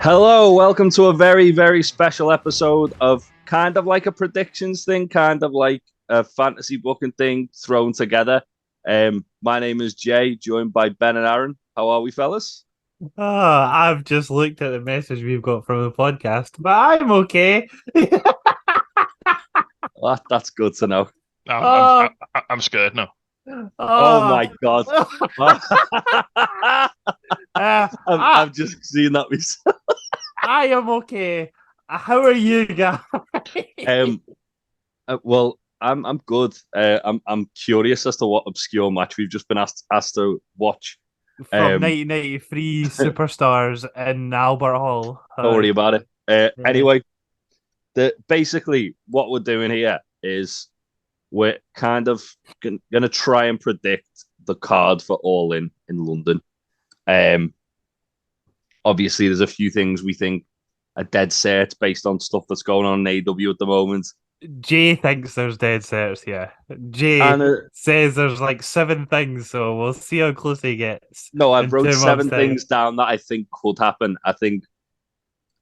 Hello, welcome to a very, very special episode of kind of like a predictions thing, kind of like a fantasy booking thing thrown together. My name is Jay, joined by Ben and Aaron. How are we, fellas? Oh, I've just looked at the message we've got from the podcast, but I'm okay. That's good to know. I'm I'm Oh, I- I'm scared now. Oh oh. my God. Uh, I've just seen that myself. I am okay. How are you guys? Um, well, I'm good. I'm curious as to what obscure match we've just been asked to watch. From Um, 1993 superstars in Albert Hall. don't worry about it. Yeah. Anyway, basically what we're doing here is we're kind of going to try and predict the card for All In London. Um, Obviously, there's a few things we think are dead set based on stuff that's going on in AEW at the moment. Jay thinks there's dead sets, yeah. Jay And says there's like 7 things, so we'll see how close he gets no, I've in wrote 2 months' seven time. things down that I think could happen. I think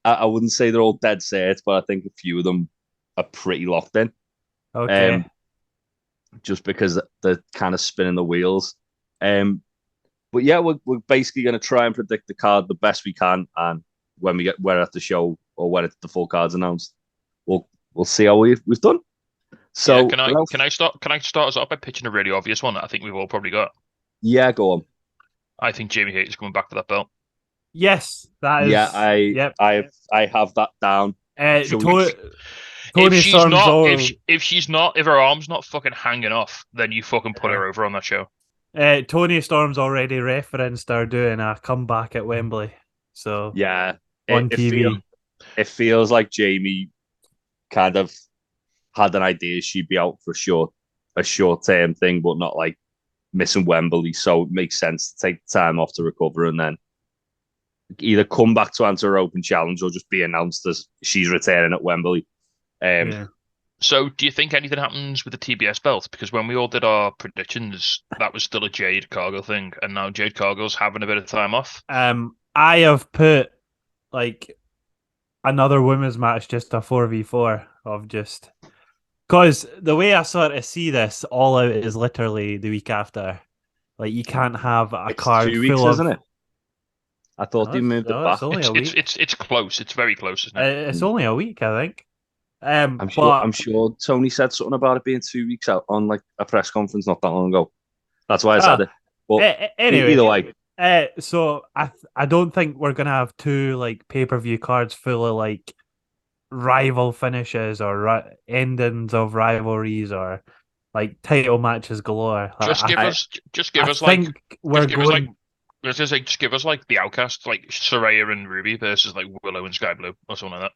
I wouldn't say they're all dead set, but I think a few of them are pretty locked in. Okay. Um, just because they're kind of spinning the wheels. But yeah, we're basically going to try and predict the card the best we can, and when we're at the show or when the full card's announced, we'll see how we've done. So Yeah, can I start us off by pitching a really obvious one that I think we've all probably got? yeah, go on. I think Jamie Hayter is coming back for that belt. Yes, that is. Yeah, Yep. I have that down. Shall we- Tony Storm's If her arm's not fucking hanging off, then you fucking put her over on that show. Tony Storm's already referenced her doing a comeback at Wembley. So Yeah, on TV. it feels like Jamie kind of had an idea she'd be out for a short term thing, but not like missing Wembley. So it makes sense to take the time off to recover and then either come back to answer her open challenge or just be announced as she's returning at Wembley. Yeah. So, do you think anything happens with the TBS belt? Because when we all did our predictions, that was still a Jade Cargill thing, and now Jade Cargill's having a bit of time off. I have put like another women's match, just a 4v4 of just because the way I sort of see this, All Out is literally the week after. Like you can't have a It's card 2 weeks, full of. isn't it? I thought they moved it back. It's only a week. It's close. It's very close, isn't it? It's only a week, I think. I'm sure Tony said something about it being 2 weeks out on like a press conference not that long ago. That's why I said it. But anyway, either way, so I don't think we're gonna have 2 like pay-per-view cards full of like rival finishes or endings of rivalries or like title matches galore. Just give us think we're going. Just give us like the Outcasts, like Saraya and Ruby versus like Willow and Sky Blue or something like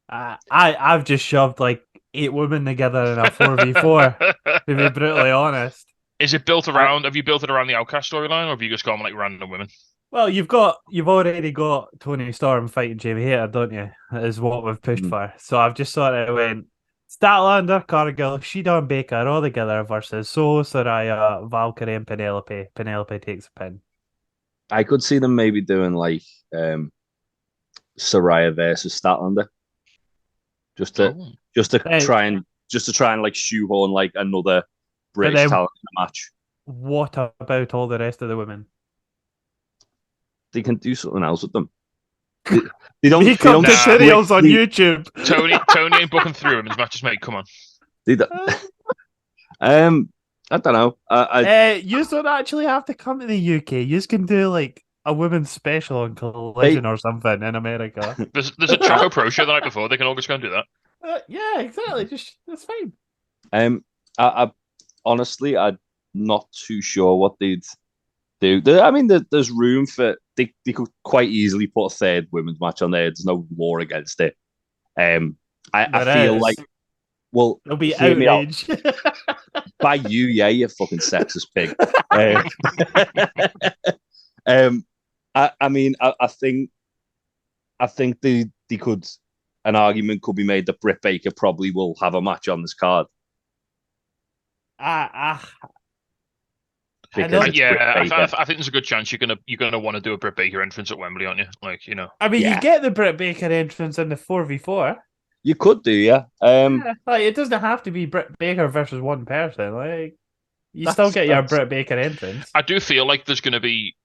that. I've just shoved like 8 women together in a 4v4. To be brutally honest, Is it built around? Have you built it around the Outcast storyline, or have you just gone like random women? well, you've already got Tony Storm fighting Jamie Hayter, don't you? That is what we've pushed for. So I've just sort of went Statlander, Cargill, Shida and Baker all together versus Saraya, Valkyrie and Penelope. Penelope takes a pin. I could see them maybe doing like Saraya versus Statlander. Just to try and like shoehorn like another British talent in a match. What about all the rest of the women? They can do something else with them. They don't. Make up tutorials on YouTube. Tony ain't booking through women's matches, mate. Come on. I don't know. You don't actually have to come to the UK. You can do like a women's special on Collision or something in America. There's a Choco Pro show the night before. They can all just go and do that. Yeah, exactly. Just that's fine. I honestly, I'm not too sure what they'd do. I mean, there's room for they could quite easily put a third women's match on there. There's no law against it. I feel like, well, it'll be outrage by you, yeah, you fucking sexist pig. I mean, I think they could. An argument could be made that Britt Baker probably will have a match on this card. because it's Britt Baker. I think there's a good chance you're gonna want to do a Britt Baker entrance at Wembley, aren't you? Like, you know. I mean, Yeah. you get the Britt Baker entrance in the 4v4. You could do, yeah. Like, it doesn't have to be Britt Baker versus one person. Like, you still That's- get your that's- Britt Baker entrance. I do feel like there's going to be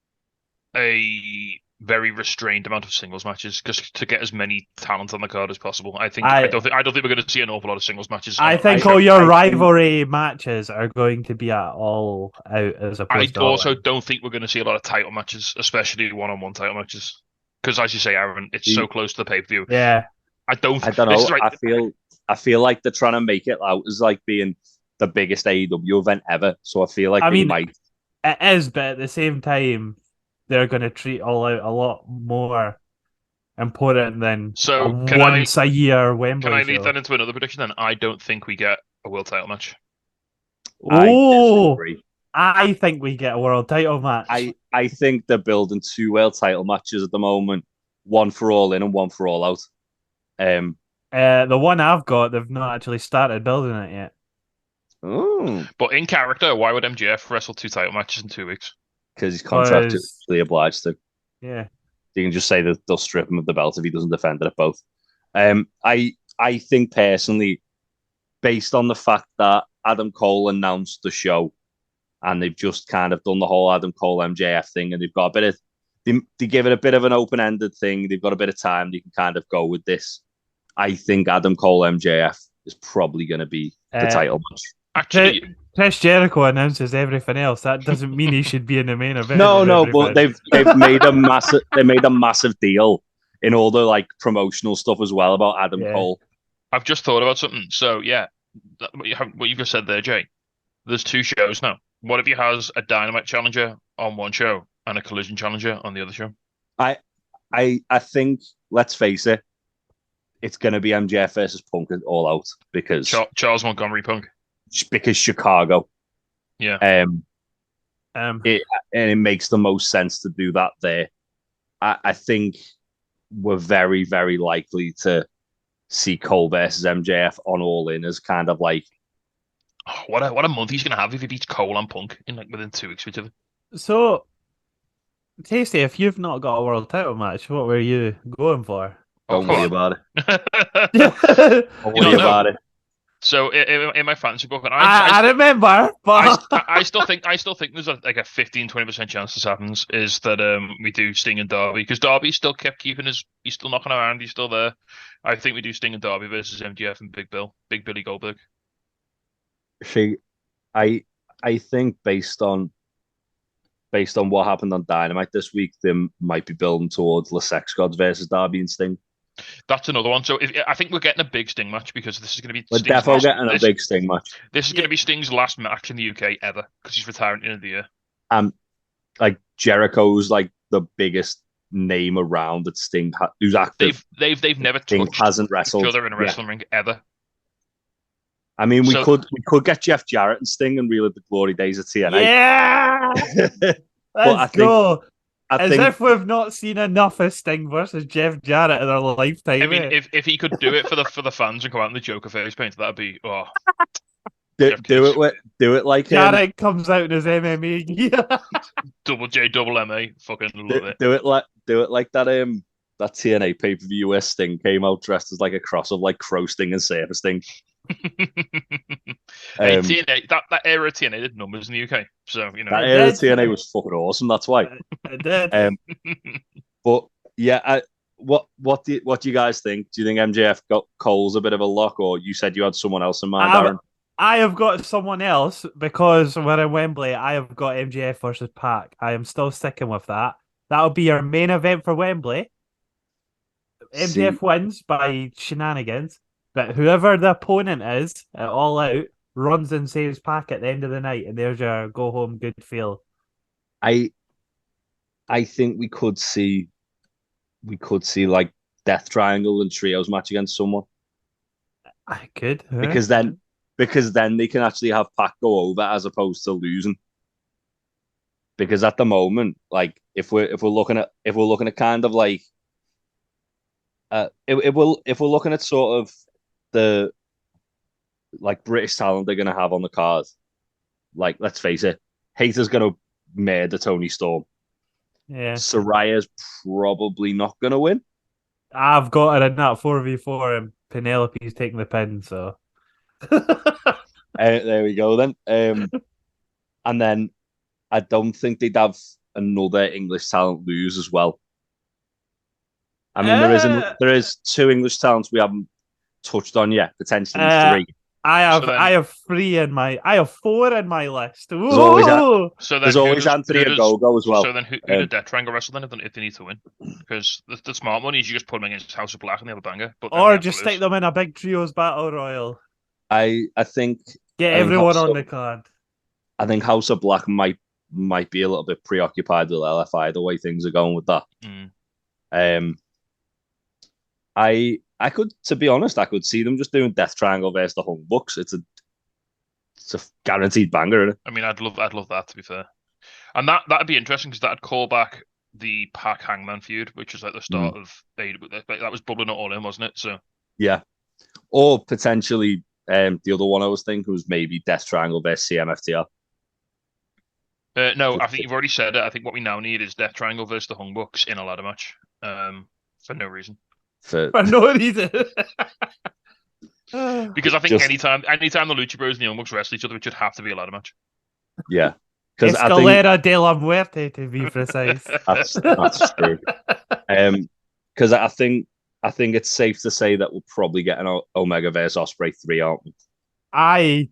a very restrained amount of singles matches just to get as many talent on the card as possible. I don't think we're going to see an awful lot of singles matches. I think all your rivalry matches are going to be at All Out as opposed to also All In. don't think we're going to see a lot of title matches, especially one-on-one title matches. Because as you say, Aaron, it's so close to the pay-per-view. Yeah. I don't know. I feel like they're trying to make it out as like being the biggest AEW event ever. So I feel like they might. It is, but at the same time, they're going to treat All Out a lot more important than a year Wembley. Can I lead that into another prediction then? I don't think we get a world title match. I think we get a world title match. I think they're building 2 world title matches at the moment. One for All In and one for All Out. The one I've got, they've not actually started building it yet. Oh. But in character, why would MJF wrestle 2 title matches in 2 weeks? Because he's contractually obliged to. Yeah. You can just say that they'll strip him of the belt if he doesn't defend it at both. I think personally, based on the fact that Adam Cole announced the show and they've just kind of done the whole Adam Cole MJF thing and they've got a bit of they give it a bit of an open-ended thing. They've got a bit of time. They can kind of go with this. I think Adam Cole MJF is probably going to be the title match. Actually, Chris Jericho announces everything else. That doesn't mean he should be in the main event. No, but they've made a massive deal in all the like promotional stuff as well about Adam Cole. I've just thought about something. So yeah, what you've just said there, Jay. There's 2 shows now. What if he has a Dynamite challenger on one show and a Collision challenger on the other show? I think, let's face it, it's going to be MJF versus Punk All Out because Charles Montgomery Punk. Because Chicago, it makes the most sense to do that there. I think we're very, very likely to see Cole versus MJF on All In as kind of like what a month he's gonna have if he beats Cole and Punk in like within 2 weeks of each other. So, Tasty, if you've not got a world title match, what were you going for? Don't worry about it. Don't worry about it. So in my fantasy book, and I remember, but I still think there's a 15-20% chance this happens. Is that we do Sting and Darby because Darby still kept he's still knocking around, he's still there. I think we do Sting and Darby versus MJF and Big Billy Goldberg. See, I think based on what happened on Dynamite this week, they might be building towards the Sex Gods versus Darby and Sting. That's another one. So I think we're getting a big Sting match because this is going to be. We're definitely getting a big Sting match. This is going to be Sting's last match in the UK ever because he's retiring at the end of the year. Like Jericho's like the biggest name around that Sting who's active. They've never touched hasn't wrestled each other in a wrestling ring ever. I mean, we could get Jeff Jarrett and Sting and relive the glory days of TNA. Yeah, let's go. If we've not seen enough of Sting versus Jeff Jarrett in our lifetime. I mean, if he could do it for the fans and come out in the Joker face paint, that'd be do it like Jarrett comes out in his MMA gear. Double J, double MA, fucking love it. Do it like that that TNA pay-per-view where Sting came out dressed as like a cross of like Crow Sting and Saber Sting. TNA, that era of TNA did numbers in the UK, so you know that era of TNA was fucking awesome. That's why. It did. But yeah, what do you guys think? Do you think MJF got Cole's a bit of a lock, or you said you had someone else in mind, Aaron? I have got someone else because we're in Wembley. I have got MJF versus Pac. I am still sticking with that. That'll be our main event for Wembley. MJF wins by shenanigans. But whoever the opponent is at All Out runs and saves Pac at the end of the night, and there's your go home good feel. I think we could see like Death Triangle and Trios match against someone. I could because then they can actually have Pac go over as opposed to losing. Because at the moment, like if we're looking at kind of like if we're looking at sort of the like British talent they're going to have on the card, like let's face it, Hater's going to murder Tony Storm. Yeah. Soraya's probably not going to win. I've got her in that 4v4 and Penelope's taking the pin, so. There we go then. And then I don't think they'd have another English talent lose as well. I mean, there is 2 English talents we haven't touched on yet, potentially 3. I have 4 in my list. There's always, so there's always Anthony Ogogo as well. So then who did Death Triangle wrestle then if they need to win? Because the smart money is you just put them against House of Black and they have a banger. Or just stick them in a big trios battle royal. I think everyone on the card. I think House of Black might be a little bit preoccupied with LFI the way things are going with that. I could, to be honest, I could see them just doing Death Triangle versus the Hung Bucks. It's a guaranteed banger, isn't it? I mean, I'd love that, to be fair, and that'd be interesting because that'd call back the Pac Hangman feud, which was like the start of AEW. That was bubbling it all in, wasn't it? So yeah, or potentially the other one I was thinking was maybe Death Triangle versus CMFTR. No, I think you've already said it. I think what we now need is Death Triangle versus the Hung Bucks in a ladder match, for no reason. For no reason. Because I think anytime the Lucha Bros and the Young Bucks wrestle each other, it should have to be a ladder match. Yeah. Escalera de la Muerte, to be precise. That's true. Because I think it's safe to say that we'll probably get an Omega versus Ospreay 3, aren't we? I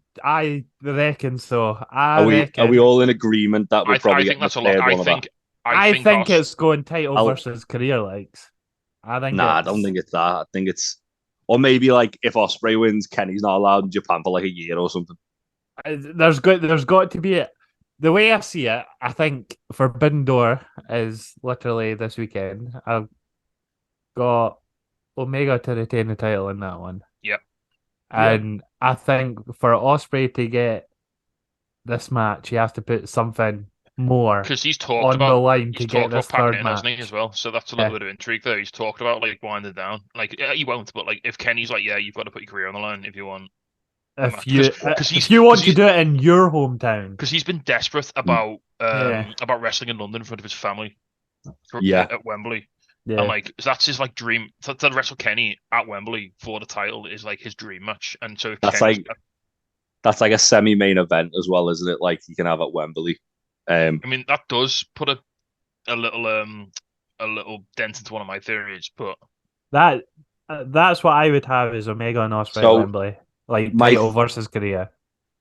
reckon so. Are we all in agreement that we'll probably get that's the a lot. third one of that? I think it's going title versus career likes. I don't think it's that. I think it's, or maybe like if Ospreay wins, Kenny's not allowed in Japan for like a year or something. There's got to be the way I see it. I think Forbidden Door is literally this weekend. I've got Omega to retain the title in that one. Yep. And I think for Ospreay to get this match, you have to put something more because he's talked on about the line to he's get talked this about third packing match. in, hasn't he, as well? So that's a little bit of intrigue there. He's talked about like winding down. Like he won't, but like if Kenny's like, yeah, you've got to put your career on the line if you want. If you want to do it in your hometown, because he's been desperate about wrestling in London in front of his family, at Wembley. Yeah. And like that's his like dream to wrestle Kenny at Wembley for the title is like his dream match. And so that's like a semi-main event as well, isn't it? Like you can have at Wembley. I mean that does put a little dent into one of my theories, but that's what I would have is Omega and Ospreay at Wembley, like title versus career.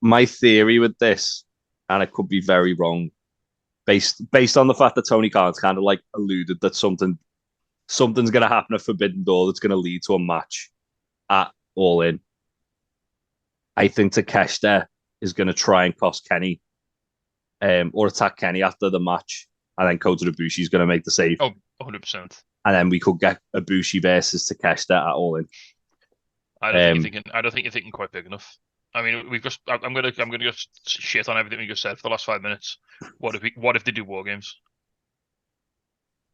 My theory with this, and I could be very wrong, based on the fact that Tony Khan's kind of like alluded that something's going to happen at Forbidden Door that's going to lead to a match at All In. I think Takeshita is going to try and cost Kenny, or attack Kenny after the match, and then Kota Ibushi is going to make the save. Oh, 100%. And then we could get Ibushi versus Takeshita at All In. I don't think you're thinking quite big enough. I mean, I'm gonna just shit on everything we just said for the last 5 minutes. What if they do War Games?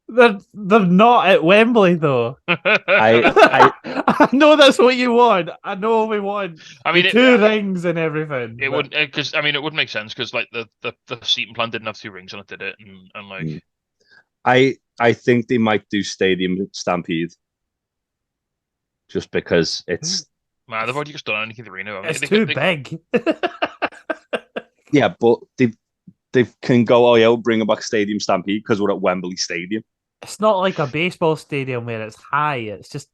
They're not at Wembley though. I know that's what you want. I know we want. I mean, two rings and everything. It would because I mean it would make sense because like the seating plan didn't have 2 rings on it, did it? And like, I think they might do Stadium Stampede, just because it's. Man, they've already just done anything in the arena. It's too big. Yeah, but they can go. Oh yeah, we'll bring them back Stadium Stampede because we're at Wembley Stadium. It's not like a baseball stadium where it's high. It's just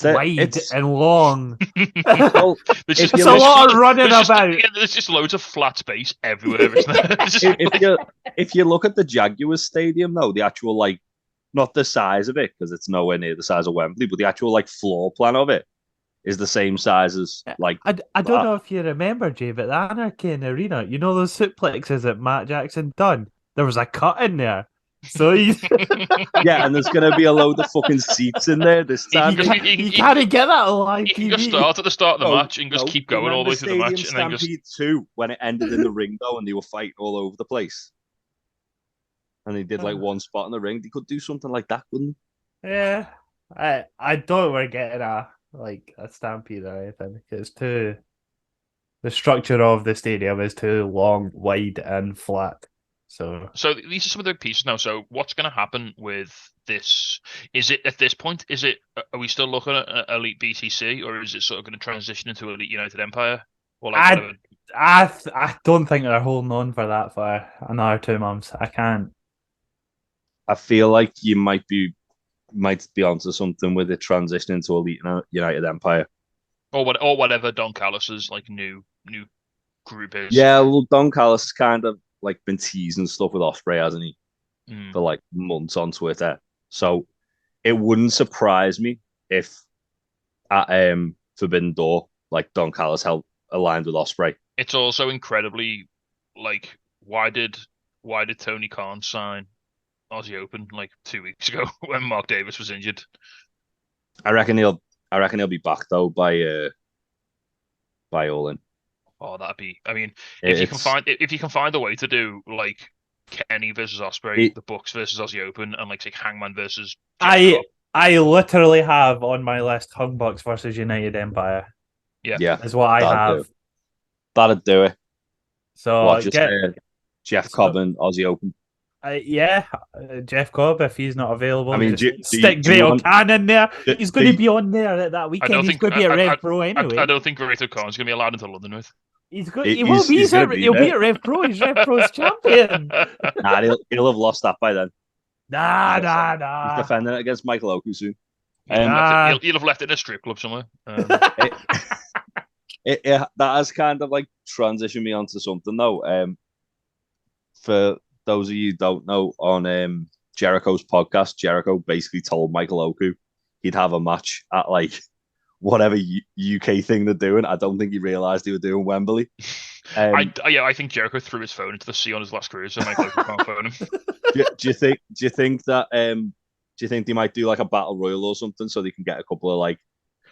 wide and long. Well, it's a lot of running about. There's just loads of flat space everywhere, isn't there? if you look at the Jaguars Stadium, though, the actual like, not the size of it because it's nowhere near the size of Wembley, but the actual like floor plan of it is the same size as like. I don't know if you remember, Jay, but the Anarchy in the Arena, you know those suplexes that Matt Jackson done? There was a cut in there. So yeah, and there's gonna be a load of fucking seats in there this time. You can't get that on live TV. You can just start at the start of the match and just keep going all the way through the match. And then Stampede 2 when it ended in the ring though, and they were fighting all over the place, and they did like one spot in the ring. They could do something like that, couldn't they? Yeah, I don't we're getting a Stampede or anything. It's too The structure of the stadium is too long, wide, and flat. So these are some of the big pieces now. So what's going to happen with this? Is it at this point? Are we still looking at Elite BTC, or is it sort of going to transition into Elite United Empire, or like whatever? I don't think they're holding on for that for another 2 months. I can't. I feel like you might be onto something with it transitioning to Elite United Empire. Or whatever Don Callis's like new group is. Yeah, well, Don Callis has kind of like been teasing stuff with Osprey, hasn't he? For like months on Twitter. So it wouldn't surprise me if at Forbidden Door, like Don Callis held aligned with Osprey. It's also incredibly like why did Tony Khan sign Aussie Open like 2 weeks ago when Mark Davis was injured? I reckon he'll be back though by All In. Oh, that'd be. I mean, if you can find a way to do like Kenny versus Osprey, the Bucks versus Aussie Open, and like say Hangman versus I literally have on my list Hung Bucks versus United Empire. Yeah, is what I have. That'd do it. So Jeff Cobb and Aussie Open. Jeff Cobb, if he's not available, I mean, stick Great O'Khan in there. He's going to be on there that weekend. He's going to be at Rev Pro anyway. I don't think Great O'Khan's going to be allowed into London with. He's good. He'll be at Rev Pro. He's Rev Pro's champion. Nah, he'll have lost that by then. Nah. He's defending it against Michael Oku soon. He'll have left it in a strip club somewhere. That has kind of like transitioned me onto something though. For those of you who don't know, on Jericho's podcast, Jericho basically told Michael Oku he'd have a match at like whatever UK thing they're doing. I don't think he realised he were doing Wembley. I think Jericho threw his phone into the sea on his last cruise, so Michael Oku can't phone him. Do you think they might do like a battle royal or something so they can get a couple of like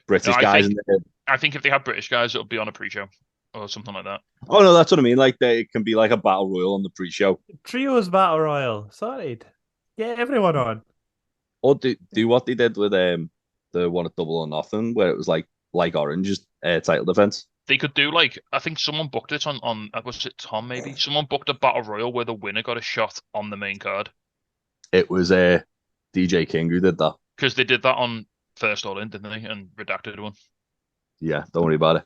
British guys in there? I think if they have British guys, it'll be on a pre-show or something like that. Oh no, that's what I mean. Like it can be like a battle royal on the pre-show. Trios battle royal. Sorry, get everyone on. Or do what they did with the one at Double or Nothing, where it was like Orange's title defense. They could do like I think someone booked it on was it Tom maybe? Someone booked a battle royal where the winner got a shot on the main card. It was DJ King who did that. Because they did that on First All In, didn't they? And redacted one. Yeah, don't worry about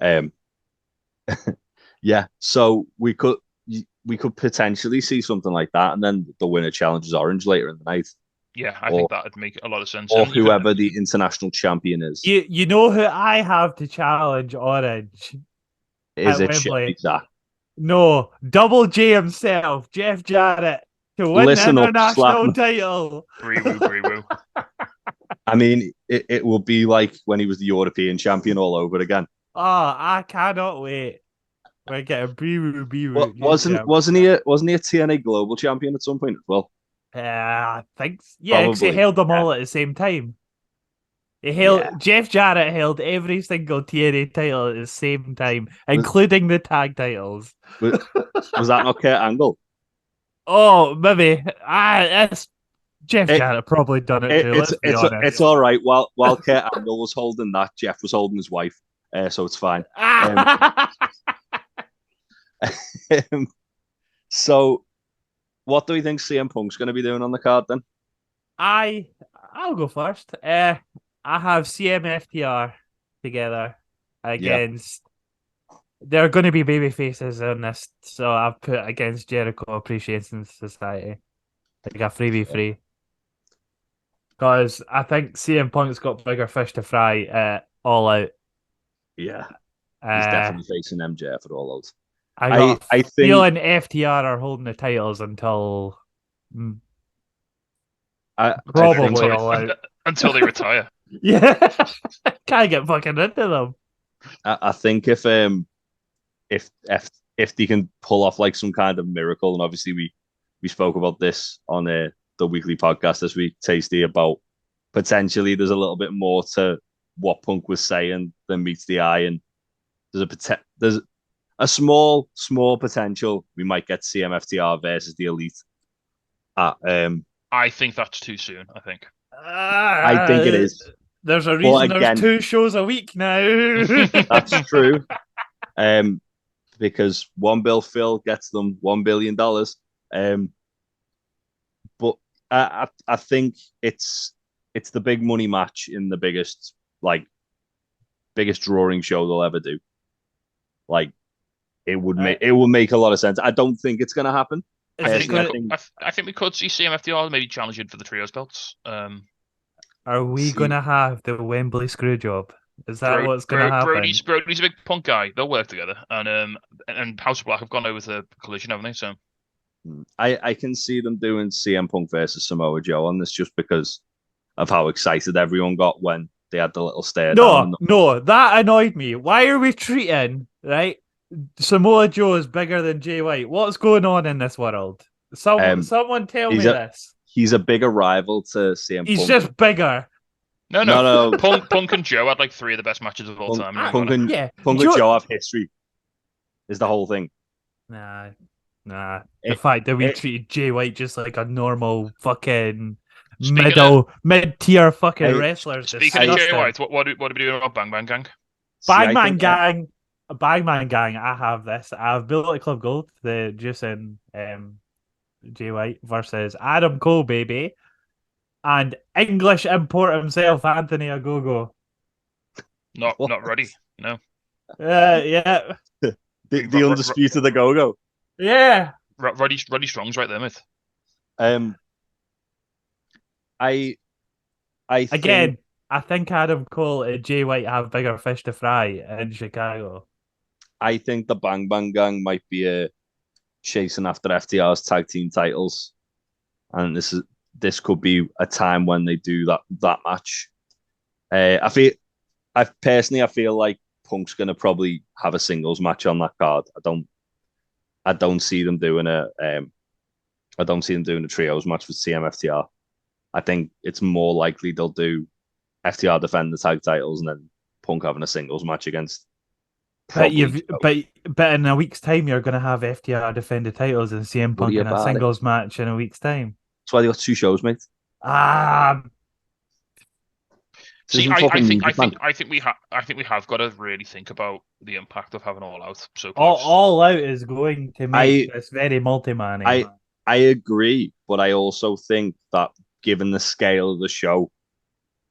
it. Yeah, so we could potentially see something like that, and then the winner challenges Orange later in the night. Yeah, I think that would make a lot of sense. Or whoever the international champion is. You know who I have to challenge Orange? Is it Zach? No, Double J himself, Jeff Jarrett, to win the international title. Bree-woo. I mean, it will be like when he was the European champion all over again. Oh, I cannot wait. We're getting Bree-woo. Wasn't he a TNA Global champion at some point as well? I think because he held them all at the same time. Jeff Jarrett held every single TNA title at the same time, including the tag titles. Was that not Kurt Angle? Oh, maybe. Jeff Jarrett probably done it too. It's all right. While Kurt Angle was holding that, Jeff was holding his wife, so it's fine. So, what do we think CM Punk's going to be doing on the card then? I'll go first. I have CMFTR together against. They're going to be baby faces on this, so I've put against Jericho Appreciation Society, like a 3v3. Because I think CM Punk's got bigger fish to fry All Out. Yeah, he's definitely facing MJF at All Out. I think feeling FTR are holding the titles until probably All Out until they retire. Yeah, can't get fucking into them. I think if they can pull off like some kind of miracle, and obviously we spoke about this on the weekly podcast this week, Tasty, about potentially there's a little bit more to what Punk was saying than meets the eye, and there's a small potential we might get CMFTR versus the Elite. I think that's too soon. I think it is. There's a reason there's 2 shows a week now. That's true. because one Bill Phil gets them $1 billion. But I think it's the big money match in the biggest drawing show they'll ever do. Like it would make a lot of sense. I don't think it's gonna happen. I think we could see CMFDR maybe challenging for the trios belts. Are we gonna have the Wembley screw job? Is that what's gonna happen? Brody's a big Punk guy. They'll work together, and House of Black have gone over the Collision, haven't they? So I can see them doing CM Punk versus Samoa Joe on this just because of how excited everyone got when they had the little stare down. No, that annoyed me. Why are we treating Samoa Joe is bigger than Jay White? What's going on in this world? Someone tell me this. He's a bigger rival to CM Punk. He's just bigger. No. Punk and Joe had like 3 of the best matches of all time. Punk and Joe have history. Is the whole thing. Nah. The fact that we treated Jay White just like a normal fucking mid-tier fucking wrestler. Speaking of Jay White, what are we doing about Bang Bang Gang? Bang Bang Gang. I have this. I have Bullet Club Gold, the Juice and Jay White versus Adam Cole, baby, and English import himself, Anthony Ogogo. Not ready. No. Yeah. the undisputed Ogogo. Yeah. Roddy Strong's right there, mate. I think Adam Cole and Jay White have bigger fish to fry in Chicago. I think the Bang Bang Gang might be chasing after FTR's tag team titles, and this could be a time when they do that match. I feel like Punk's gonna probably have a singles match on that card. I don't see them doing a trios match with CMFTR. I think it's more likely they'll do FTR defend the tag titles and then Punk having a singles match against. But in a week's time, you're going to have FTR defend the titles and CM Punk in a singles match in a week's time. That's why they got 2 shows, mate. See, I think we have got to really think about the impact of having All Out so close. All Out is going to make this very multi-man. I agree, but I also think that given the scale of the show,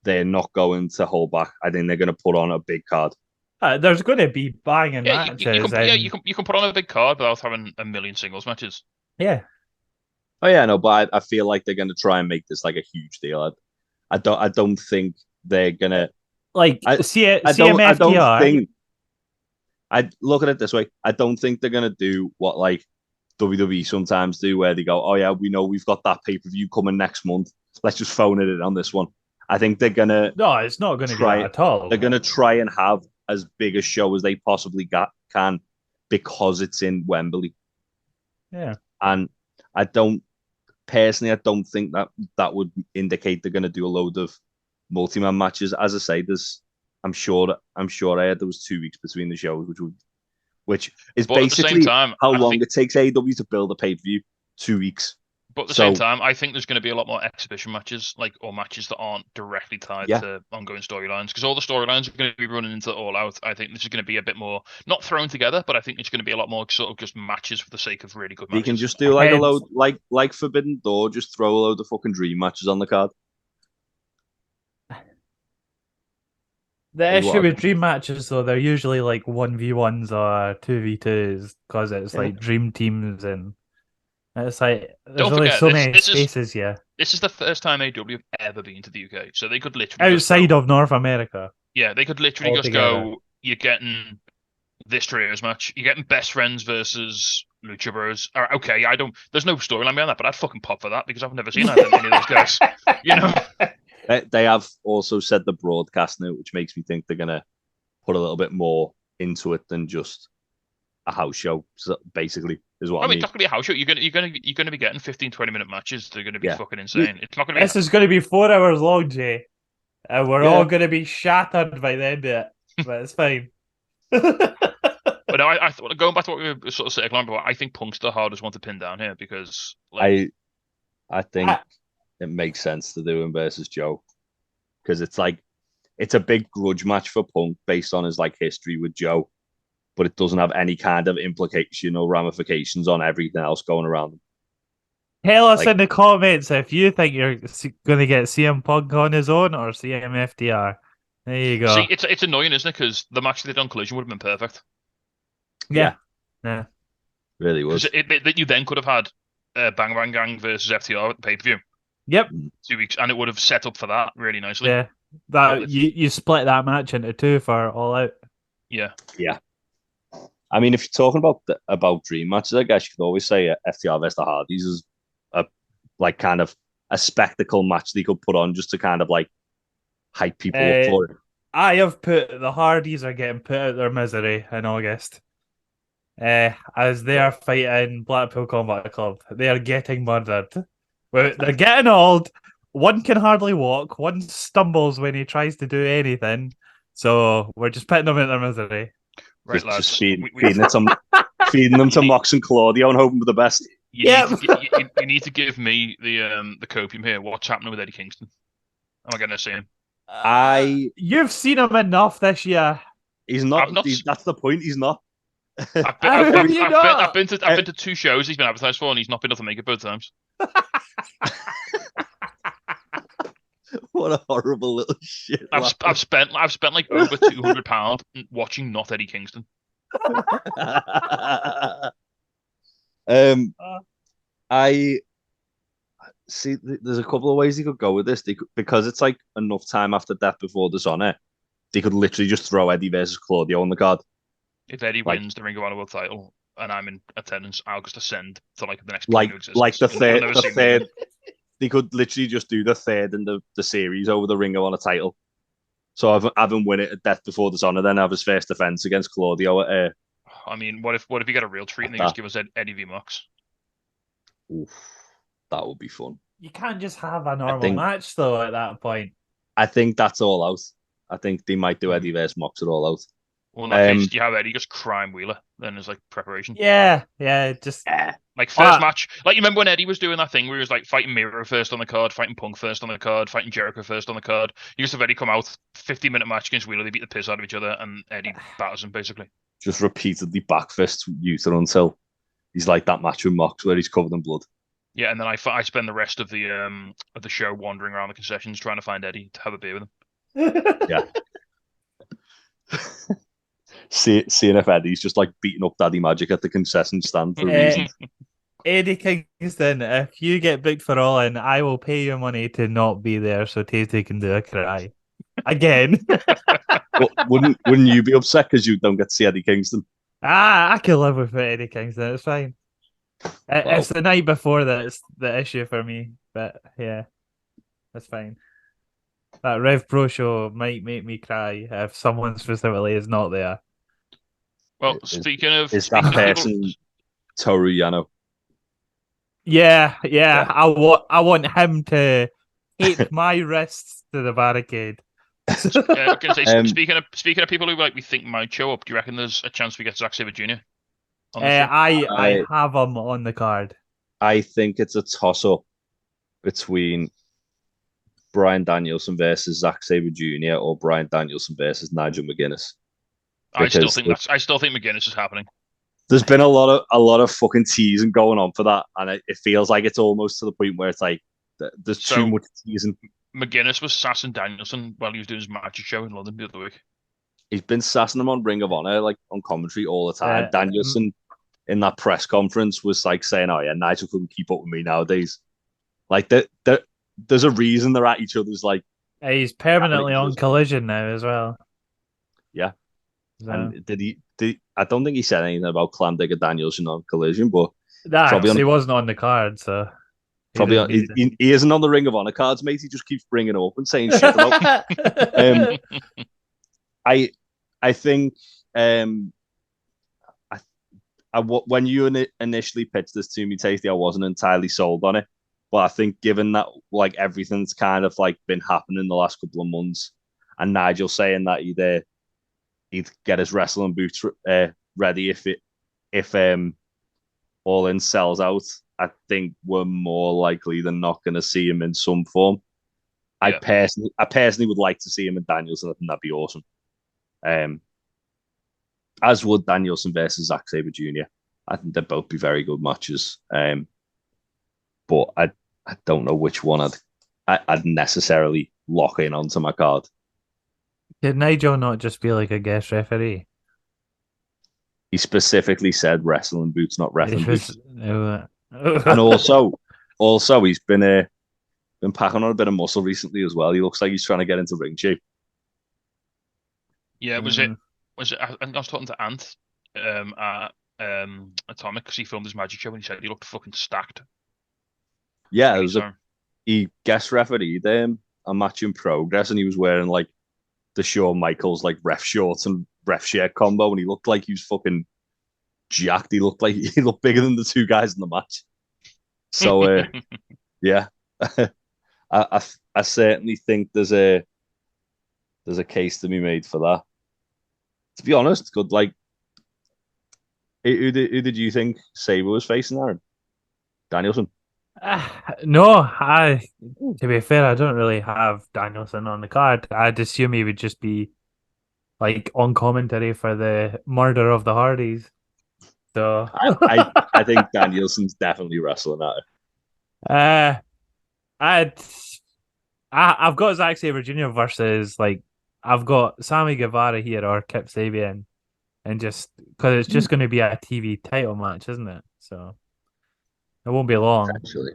they're not going to hold back. I think they're going to put on a big card. There's going to be banging matches. You can put on a big card without having a million singles matches. Yeah. Oh yeah, no, but I feel like they're going to try and make this like a huge deal. I don't think they're gonna CMFDR. I look at it this way. I don't think they're gonna do what like WWE sometimes do, where they go, "Oh yeah, we know we've got that pay-per-view coming next month. Let's just phone it in on this one." I think they're gonna. No, it's not going to try at all. They're gonna try and have as big a show as they possibly can because it's in Wembley. Yeah, and I don't think that would indicate they're gonna do a load of multi-man matches. As I say, I'm sure I heard there was 2 weeks between the shows, which is basically how long it takes AEW to build a pay-per-view. 2 weeks. But at the same time, I think there's going to be a lot more exhibition matches, or matches that aren't directly tied to ongoing storylines, because all the storylines are going to be running into All Out. I think this is going to be a bit more, not thrown together, but I think it's going to be a lot more sort of just matches for the sake of really good matches. You can just do like a load, like Forbidden Door, just throw a load of fucking dream matches on the card. The issue with dream matches, though, they're usually like 1v1s or 2v2s because it's like dream teams, and it's like there's only so many spaces. This is the first time AEW have ever been to the UK, so they could literally outside of North America. Yeah, they could literally just go, "You're getting this trios match. You're getting Best Friends versus Lucha Bros." Okay, there's no storyline behind that, but I'd fucking pop for that because I've never seen either any of those guys. You know. They have also said the broadcast now, which makes me think they're going to put a little bit more into it than just a house show. So basically, is what I mean. It's not going to be a house show. You're going to be getting 15, 20-minute matches. They're going to be fucking insane. It's not going to be. This is going to be 4 hours long, Jay, and we're all going to be shattered by the end of it. But it's fine. But no, going back to what we were sort of saying about, I think Punk's the hardest one to pin down here because I think it makes sense to do him versus Joe because it's a big grudge match for Punk based on his history with Joe. but it doesn't have any kind of implication or ramifications on everything else going around them. Tell us in the comments if you think you're going to get CM Punk on his own or CM FDR. There you go. See, it's annoying, isn't it? Because the match they did on Collision would have been perfect. Yeah. Really was. That you then could have had Bang Bang Gang versus FTR at the pay-per-view. Yep. 2 weeks, and it would have set up for that really nicely. Yeah. That you split that match into two for All Out. Yeah. I mean, if you're talking about dream matches, I guess you could always say FTR versus the Hardys is kind of a spectacle match they could put on just to kind of hype people up for it. I have put the Hardys are getting put out their misery in August. As they are fighting Blackpool Combat Club. They are getting murdered. They're getting old. One can hardly walk. One stumbles when he tries to do anything. So we're just putting them in their misery. Right, lads. Just feeding them to Mox and Claudio and hoping for the best. You need to give me the copium here. What's happening with Eddie Kingston? Am I going to see him? You've seen him enough this year. He's not. That's the point. He's not. I've been to 2 shows he's been advertised for, and he's not been able to make it both times. What a horrible little shit! I've spent like over £200 watching not Eddie Kingston. I see. There's a couple of ways you could go with this. Because it's like enough time after Death Before Dishonor, they could literally just throw Eddie versus Claudio on the card. If Eddie wins the Ring of Honor World Title and I'm in attendance, I'll just ascend to the next the third. They could literally just do the third in the series over the Ring of Honor title. So have him win it at Death Before Dishonor, then have his first defense against Claudio at. I mean, what if you get a real treat and they just give us Eddie v Mox? Oof, that would be fun. You can't just have a normal match though at that point. I think that's All Out. I think they might do Eddie versus Mox at All Out. Well, in that case, you have Eddie just crime Wheeler then as preparation. Yeah, first match. You remember when Eddie was doing that thing where he was fighting Miro first on the card, fighting Punk first on the card, fighting Jericho first on the card. You just have Eddie come out, 50-minute match against Wheeler, they beat the piss out of each other, and Eddie batters him basically. Just repeatedly backfist Uther until he's like that match with Mox where he's covered in blood. Yeah, and then I spend the rest of the show wandering around the concessions trying to find Eddie to have a beer with him. Yeah. Seeing if Eddie's just beating up Daddy Magic at the concession stand for a reason. Eddie Kingston, if you get booked for All In, I will pay you money to not be there so Tasty can do a cry. Again. Wouldn't you be upset because you don't get to see Eddie Kingston? I can live with Eddie Kingston, it's fine. It's the night before that's the issue for me, but yeah, that's fine. That Rev Pro show might make me cry if someone specifically is not there. Well, speaking of... Is that person Toru Yano? Yeah. I want him to tape my wrists to the barricade. I was going to say, speaking of people who we think might show up, do you reckon there's a chance we get Zack Sabre Jr.? I have him on the card. I think it's a toss-up between Bryan Danielson versus Zack Sabre Jr. or Bryan Danielson versus Nigel McGuinness. I still think McGuinness is happening. There's been a lot of fucking teasing going on for that, and it feels like it's almost to the point where it's there's too much teasing. McGuinness was sassing Danielson while he was doing his magic show in London the other week. He's been sassing him on Ring of Honor, on commentary all the time. Danielson in that press conference was saying, "Oh yeah, Nigel couldn't keep up with me nowadays." There's a reason they're at each other's he's permanently on Collision now as well. Yeah. So. And did he? I don't think he said anything about Clam Digger Danielson on Collision, but he wasn't on the card, so he isn't on the Ring of Honor cards, mate. He just keeps bringing it up and saying shit about. I think when you initially pitched this to me, Tasty, I wasn't entirely sold on it. But I think given that everything's kind of been happening the last couple of months, and Nigel saying that he'd get his wrestling boots ready if All In sells out, I think we're more likely than not going to see him in some form. Yeah. I personally would like to see him in Danielson. I think that'd be awesome. as would Danielson versus Zack Sabre Jr. I think they'd both be very good matches. But I don't know which one I'd necessarily lock in onto my card. Did Nigel not just be like a guest referee? He specifically said wrestling boots, not wrestling boots. And And also he's been packing on a bit of muscle recently as well. He looks like he's trying to get into ring shape. Yeah, was it? I was talking to Ant at Atomic because he filmed his magic show and he said he looked fucking stacked. Yeah, he guest refereed a match in progress, and he was wearing like the Shawn Michaels like ref shorts and ref shirt combo, and he looked like he was fucking jacked. He looked bigger than the two guys in the match. So yeah, I certainly think there's a case to be made for that. To be honest, good. Like, who did you think Sabre was facing, Aaron? Danielson? No, to be fair, I don't really have Danielson on the card. I'd assume he would just be like on commentary for the murder of the Hardys. So I think Danielson's definitely wrestling at it. I've got Zack Sabre Jr. versus like I've got Sammy Guevara here or Kip Sabian, and just because it's just going to be a TV title match, isn't it? So it won't be long. Actually,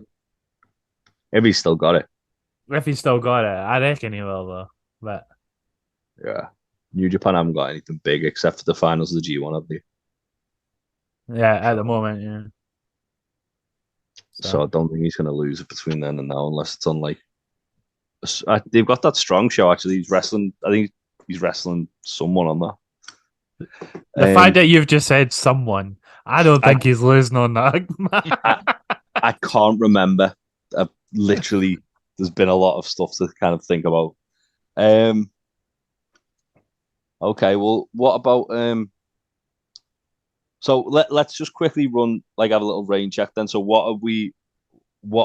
if he's still got it. If he's still got it, I reckon he will though. But yeah, New Japan haven't got anything big except for the finals of the G1, have they? Yeah, at the moment, yeah. So I don't think he's going to lose it between then and now, unless it's on like. They've got that strong show actually. He's wrestling. I think he's wrestling someone on that. The fact that you've just said someone, I don't think he's losing on that. I can't remember. Literally, there's been a lot of stuff to kind of think about. Okay, well, what about So let's just quickly run have a little rain check then. So what are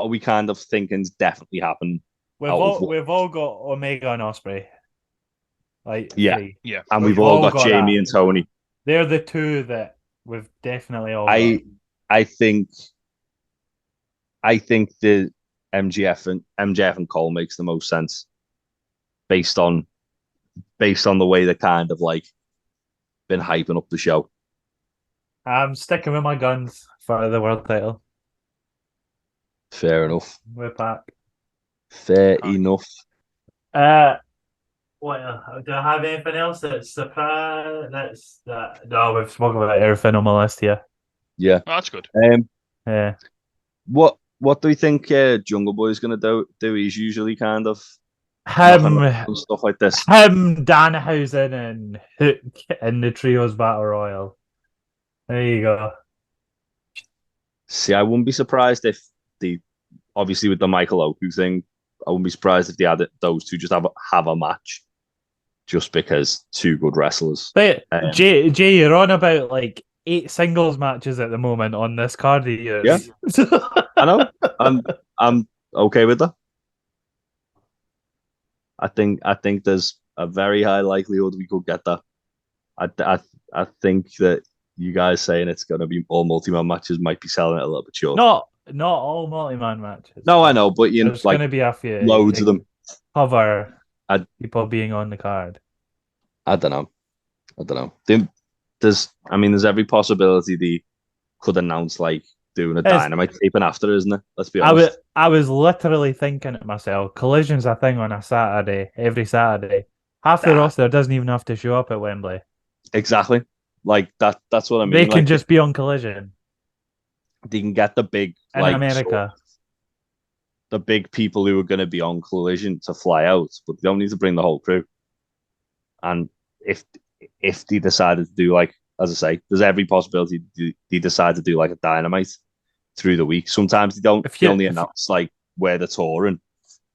we kind of thinking's definitely happened? We've all got Omega and Osprey. Yeah, and we've all got Jamie and Tony. They're the two that we've definitely all. I think the MJF and Cole makes the most sense based on the way they kind of been hyping up the show. I'm sticking with my guns for the world title. Fair enough. We're back. Fair enough. What do I have anything else that's surprise? No, we've spoken about everything on my list here. Yeah, that's good. Yeah. What do you think Jungle Boy is going to do? He's usually kind of stuff like this. Him, Danhausen, and Hook in the Trios Battle Royal. There you go. See, I wouldn't be surprised if obviously with the Michael Oku thing, I wouldn't be surprised if they had those two just have a match, just because two good wrestlers. But Jay, you're on about 8 singles matches at the moment on this card of yours. Yeah, I know. I'm okay with that. I think there's a very high likelihood we could get that. I think that you guys saying it's going to be all multi-man matches might be selling it a little bit short. Not all multi-man matches. No, I know, but there's going to be a few loads of them. Cover people being on the card. I don't know. There's every possibility they could announce doing a Dynamite taping after, isn't it? Let's be honest. I was literally thinking to myself, Collision's a thing on a Saturday, every Saturday. Half the roster doesn't even have to show up at Wembley. Exactly. That's what I mean. They can just be on Collision. They can get the big in America. The big people who are going to be on Collision to fly out, but they don't need to bring the whole crew. And if they decided to do as I say, there's every possibility they decide to do a Dynamite through the week. Sometimes they don't. They only announce where they're touring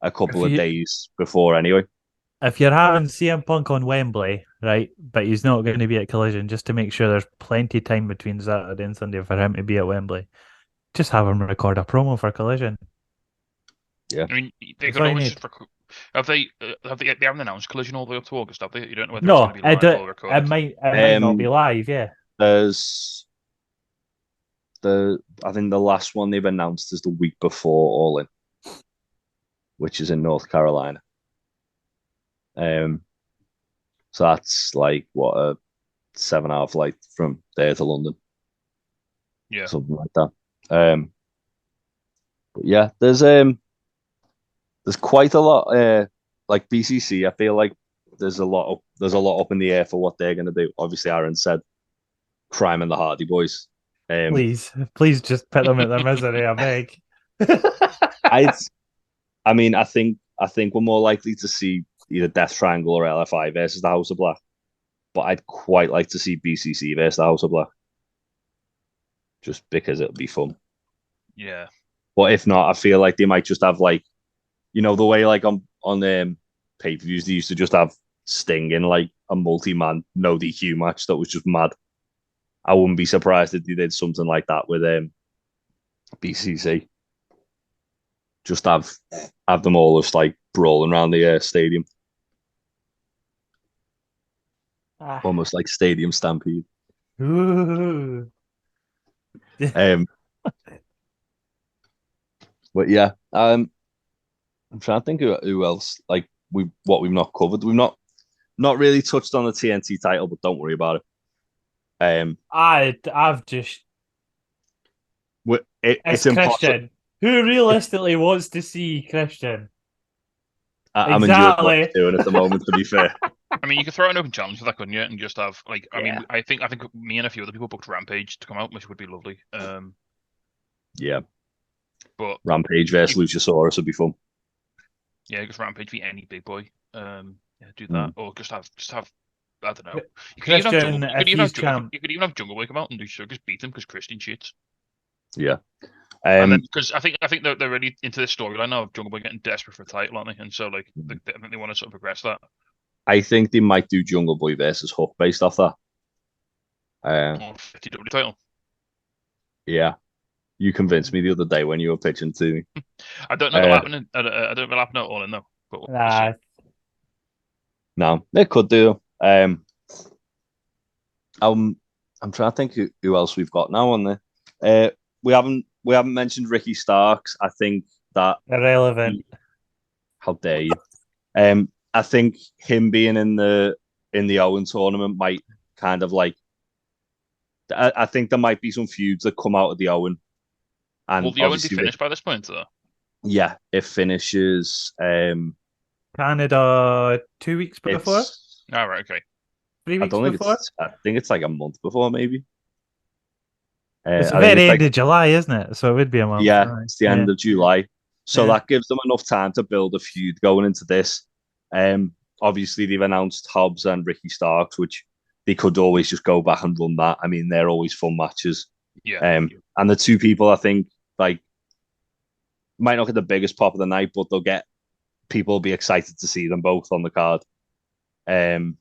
a couple of days before anyway. If you're having CM Punk on Wembley, right, but he's not going to be at Collision, just to make sure there's plenty of time between Saturday and Sunday for him to be at Wembley, just have him record a promo for Collision. Yeah, they could always Have they haven't announced Collision all the way up to August, have they? You don't know whether it's No, going to be live or it recorded. might not be live. Yeah. There's I think the last one they've announced is the week before All In, which is in North Carolina. So that's like what a 7-hour flight from there to London. Yeah. Something like that. But yeah, there's quite a lot like BCC. I feel like there's a lot up in the air for what they're gonna do. Obviously, Aaron said Crime and the Hardy Boys. Please just put them at their misery, I beg. I mean, I think we're more likely to see either Death Triangle or LFI versus the House of Black. But I'd quite like to see BCC versus the House of Black. Just because it'll be fun. Yeah. But if not, I feel like they might just have like, the way like on pay-per-views they used to just have Sting in like a multi-man no DQ match that was just mad. I wouldn't be surprised if they did something like that with BCC. Just have them all just like brawling around the stadium. Almost like Stadium Stampede. Ooh. But yeah, I'm trying to think who else like what we've not covered. We've not really touched on the TNT title, but don't worry about it. I've just it's impossible. Christian. Who realistically wants to see Christian? I'm enjoying what he's doing at the moment. To be fair, I mean, you could throw an open challenge for that, couldn't you? And just have like, I mean, I think me and a few other people booked Rampage to come out, which would be lovely. Yeah, but Rampage versus Luchasaurus would be fun. Yeah, just Rampage be any big boy. Yeah, do that, or just have. I don't know. You could even have Jungle Boy come out and just beat him because Christian cheats. Yeah. And then because I think they're really into this storyline now of Jungle Boy getting desperate for a title, aren't they? And so like I think they want to sort of progress that. I think they might do Jungle Boy versus Hook based off that. 50W title. Yeah, you convinced me the other day when you were pitching to me. I don't know what'll happen. I don't know what'll happen at All In though. But no, they could do. I'm trying to think who else we've got now on there. We haven't mentioned Ricky Starks. I think that irrelevant. How dare you? I think him being in the Owen tournament might kind of like. I think there might be some feuds that come out of the Owen. And will the Owen be finished by this point, though? Yeah, it finishes. Canada 2 weeks before. Oh, right, okay. 3 weeks before. I think it's like a month before, maybe. It's the very end of July, isn't it? So it would be a month. Yeah, it's the end of July. So that gives them enough time to build a feud going into this. Obviously, they've announced Hobbs and Ricky Starks, which they could always just go back and run that. I mean, they're always fun matches. Yeah. And the two people, I think, like, might not get the biggest pop of the night, but people will be excited to see them both on the card. And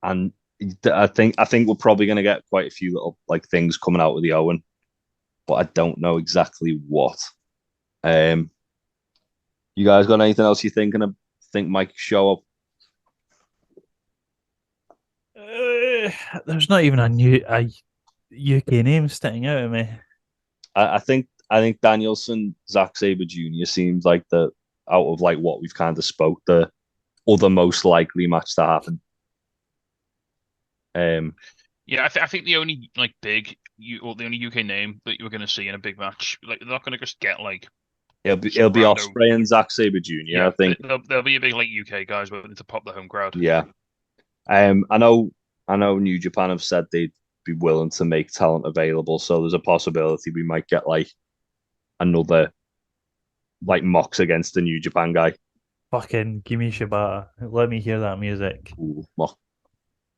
I think we're probably going to get quite a few little like things coming out with the Owen, but I don't know exactly what. You guys got anything else you think might show up? There's not even a UK name sticking out at me. I think Danielson, Zack Sabre Jr. seems like out of like what we've kind of spoke, the other most likely match to happen. Yeah, I think the only like the only UK name that you're going to see in a big match, like they're not going to just get like it'll be Ospreay and Zack Sabre Jr. Yeah, I think there'll be a big like UK guys willing to pop the home crowd. Yeah, I know New Japan have said they'd be willing to make talent available, so there's a possibility we might get like another like Mox against the New Japan guy. Fucking give me Shibata. Let me hear that music. Ooh,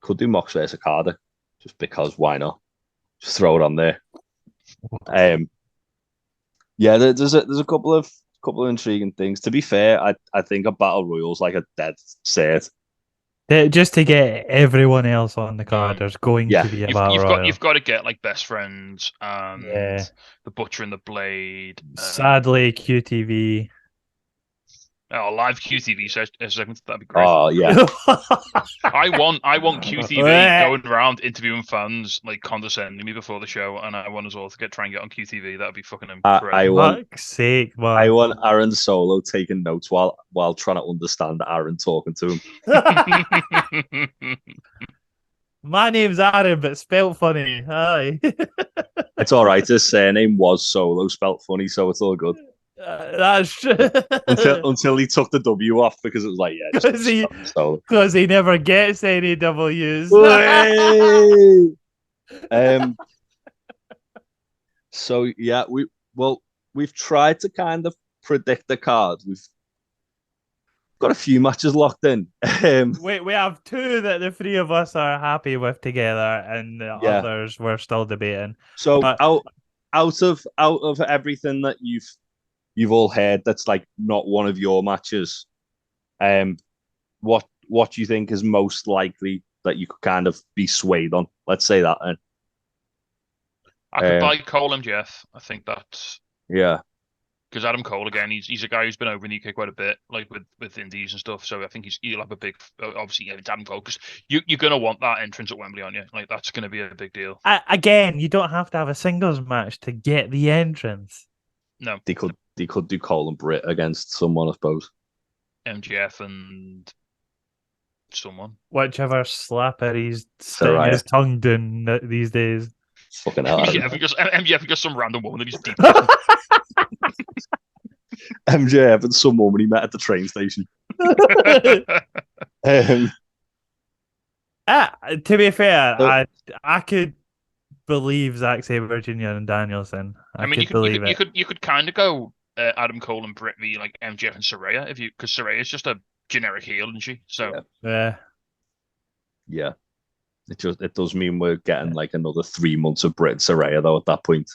could do Mox versus Okada, just because why not? Just throw it on there. Yeah, there's a couple of intriguing things. To be fair, I think a battle royal's like a dead set. Just to get everyone else on the card, there's going to be a battle royal. You've got to get like Best Friends and the Butcher and the Blade. Sadly, QTV. Oh, live QTV segments, that'd be great. Oh yeah, I want QTV going around interviewing fans, like condescending me before the show, and I want us all to try and get on QTV. That'd be fucking incredible. I want Fuck's sake, man. I want Aaron Solo taking notes while trying to understand Aaron talking to him. My name's Aaron, but spelt funny. Aye. It's all right. His surname was Solo, spelt funny, so it's all good. That's true. Until he took the W off because it was like, yeah, because he never gets any W's. So yeah, we've tried to kind of predict the card. We've got a few matches locked in. We have two that the three of us are happy with together, and the others we're still debating. So out of everything that you've all heard, that's like not one of your matches. What do you think is most likely that you could kind of be swayed on? Let's say that. I could buy Cole MJF. I think that's because Adam Cole again. He's a guy who's been over in the UK quite a bit, like with indies and stuff. So I think he'll have a big. Obviously, it's Adam Cole because you're gonna want that entrance at Wembley, aren't you? Like that's gonna be a big deal. Again, you don't have to have a singles match to get the entrance. No, they could do Cole and Britt against someone, I suppose. MJF and someone. Whichever slapper he's sticking his tongue down these days. Fucking hell. MJF just some random woman that he's deep. MJF and some woman he met at the train station. To be fair, I could believe Zack Sabre Jr. and Danielson. You could kind of go Adam Cole and Britt v like MJF and Saraya because Saraya is just a generic heel, isn't she? So yeah. It does mean we're getting like another 3 months of Britt and Saraya though at that point.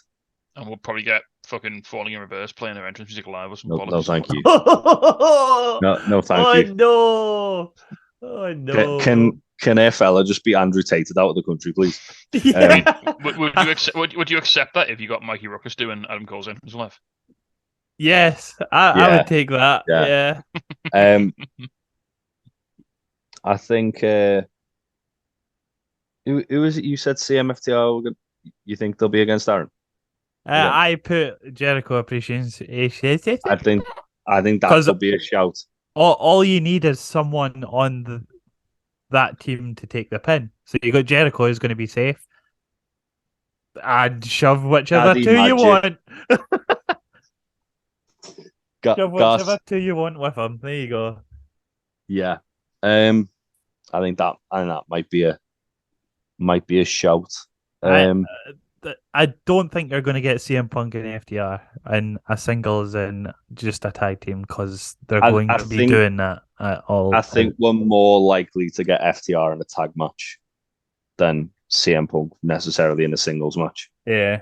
And we'll probably get fucking Falling in Reverse playing their entrance music live or something. No, thank you. no, thank you. Oh no. Can a fella just be Andrew Tated out of the country, please? Would you accept that if you got Mikey Ruckus doing Adam Cole's entrance live? Yes, I would take that. Yeah. I think who is it? You said CMFTR. You think they'll be against Aaron? I put Jericho Appreciation. I think that will be a shout. All you need is someone on that team to take the pin. So you got Jericho who's going to be safe. And shove whichever two you want. Shove whichever two you want with him. There you go. Yeah. I think that might be a shout. I don't think you're going to get CM Punk and FTR in a singles and just a tag team because they're going to be doing that at all. I think we're more likely to get FTR in a tag match than CM Punk necessarily in a singles match. Yeah.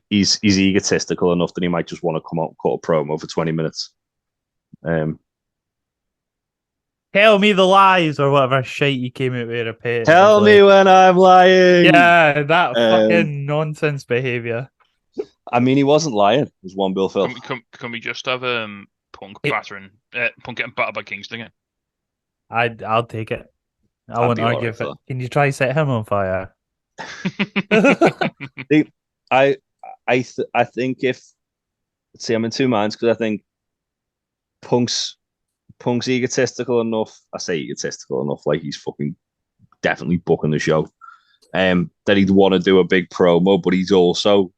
He's egotistical enough that he might just want to come out and cut a promo for 20 minutes. Tell me the lies or whatever shite you came out with a pet. Tell me when I'm lying. Yeah, that fucking nonsense behavior. I mean, he wasn't lying. It was one Bill Phil. Can we just have Punk getting battered by Kingston again? I'll take it. I won't argue with it. Can you try set him on fire? I think I'm in two minds because I think Punk's egotistical enough. I say egotistical enough, like he's fucking definitely booking the show. That he'd want to do a big promo, but he's also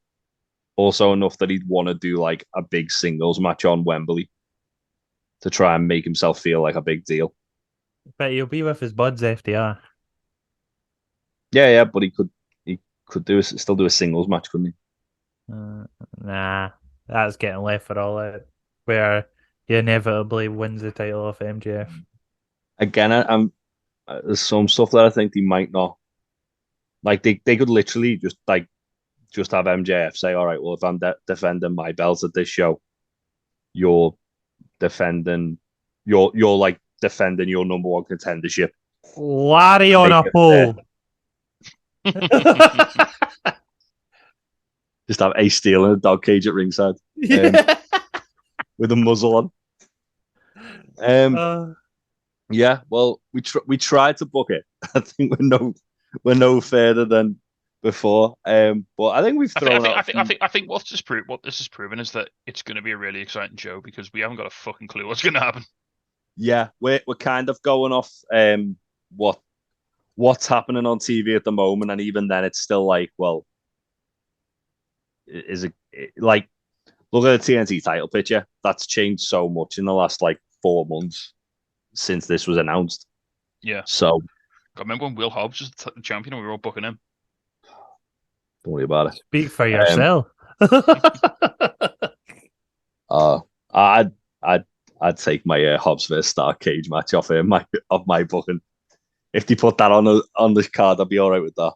enough that he'd want to do like a big singles match on Wembley to try and make himself feel like a big deal. But he'll be with his buds FDR. Yeah, but he could still do a singles match, couldn't he? Nah, that's getting left for all out. Where he inevitably wins the title off MJF. Again, there's some stuff that I think they might not. Like they could literally just have MJF say, "All right, well, if I'm defending my belt at this show, you're defending your number one contendership." Larry on a pole. Just have Ace Steel in a dog cage at ringside. With a muzzle on. Yeah, well, we tried to book it. I think we're no further than before. But I think we've thrown out. I think what this has proven is that it's going to be a really exciting show because we haven't got a fucking clue what's going to happen. Yeah, we're kind of going off what's happening on TV at the moment, and even then, it's still like, well, is it like look at the TNT title picture? That's changed so much in the last like 4 months since this was announced. Yeah. So, I remember when Will Hobbs was the champion and we were all booking him. Don't worry about it. Speak for yourself. I'd take my Hobbs vs Star Cage match off my booking. If they put that on the card, I'd be all right with that.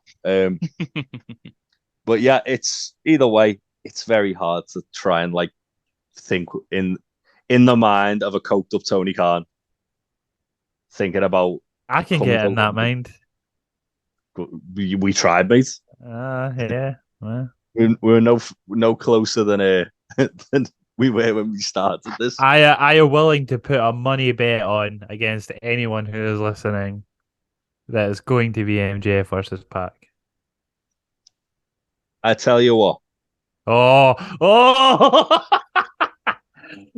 But yeah, it's either way. It's very hard to try and like think in the mind of a coked up Tony Khan, thinking about. I can get in that mind. We tried, mate. Yeah. Well. We're no closer than than we were when we started this. I am willing to put a money bet on against anyone who is listening that it's going to be MJF versus Pac. I tell you what. Oh!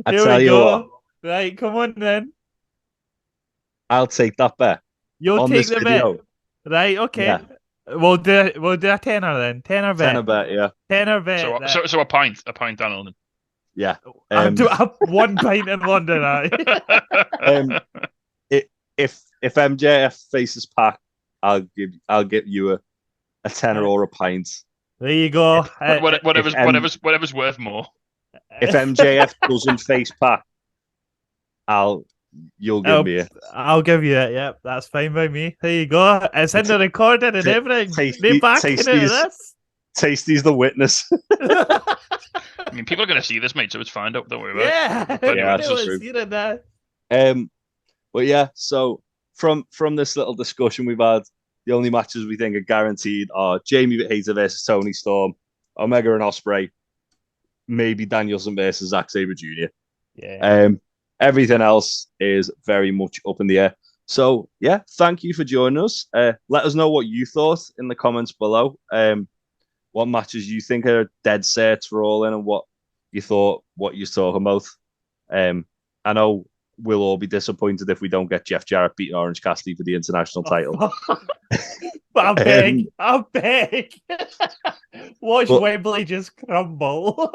I tell you what. Right, come on then. I'll take that bet. You'll take the bet. Right, okay. Yeah. We'll do a tenner then. Tenner bet. Tenner bet, yeah. Tenner bet. So a pint down London. Yeah. I do have 1 pint in London. If MJF faces Pac, I'll give you a tenner or a pint. There you go. Whatever's worth more. If MJF doesn't face Pac, you'll give me it. I'll give you it. Yep, that's fine by me. There you go. It's in the recording and everything. They back into this. Tasty's the witness. I mean, people are going to see this, mate, so it's fine. Don't worry about it. Yeah, that's true. But yeah, so from this little discussion we've had, the only matches we think are guaranteed are Jamie Hayter versus Tony Storm, Omega and Ospreay, maybe Danielson versus Zack Sabre Jr. Yeah. Everything else is very much up in the air. So yeah, thank you for joining us. Let us know what you thought in the comments below. What matches you think are dead sets for All In, and what you thought, what you're talking about. I know we'll all be disappointed if we don't get Jeff Jarrett beating Orange Cassidy for the international title. But I beg. Watch Wembley just crumble.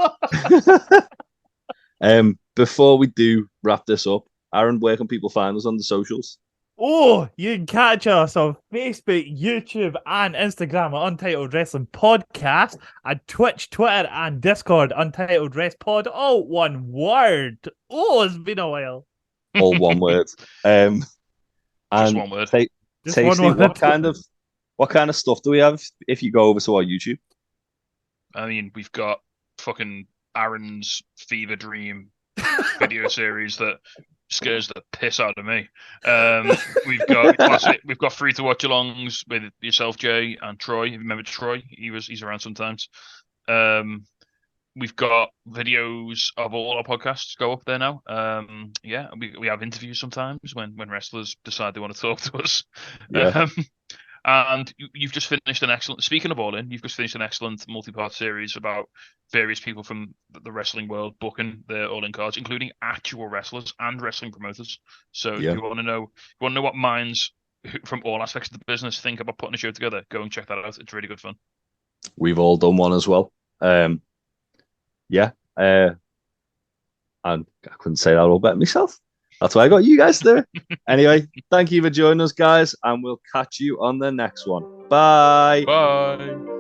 Before we do wrap this up, Aaron, where can people find us on the socials? Oh, you can catch us on Facebook, YouTube, and Instagram at Untitled Wrestling Podcast, and Twitch, Twitter, and Discord, Untitled Rest Pod, all one word. Oh, it's been a while. All one word. Just one word. Tasty, what kind of stuff do we have if you go over to our YouTube? I mean, we've got fucking Aaron's Fever Dream video series that scares the piss out of me. We've got free to watch alongs with yourself, Jay, and Troy. If you remember Troy, he's around sometimes. We've got videos of all our podcasts go up there now. Yeah, we have interviews sometimes when wrestlers decide they want to talk to us. Yeah. And you've just finished speaking of All In, you've just finished an excellent multi-part series about various people from the wrestling world booking their All In cards, including actual wrestlers and wrestling promoters. So if you want to know what minds from all aspects of the business think about putting a show together, go and check that out. It's really good fun. We've all done one as well. And I couldn't say that all better myself. That's why I got you guys to do it. Anyway, thank you for joining us, guys, and we'll catch you on the next one. Bye. Bye.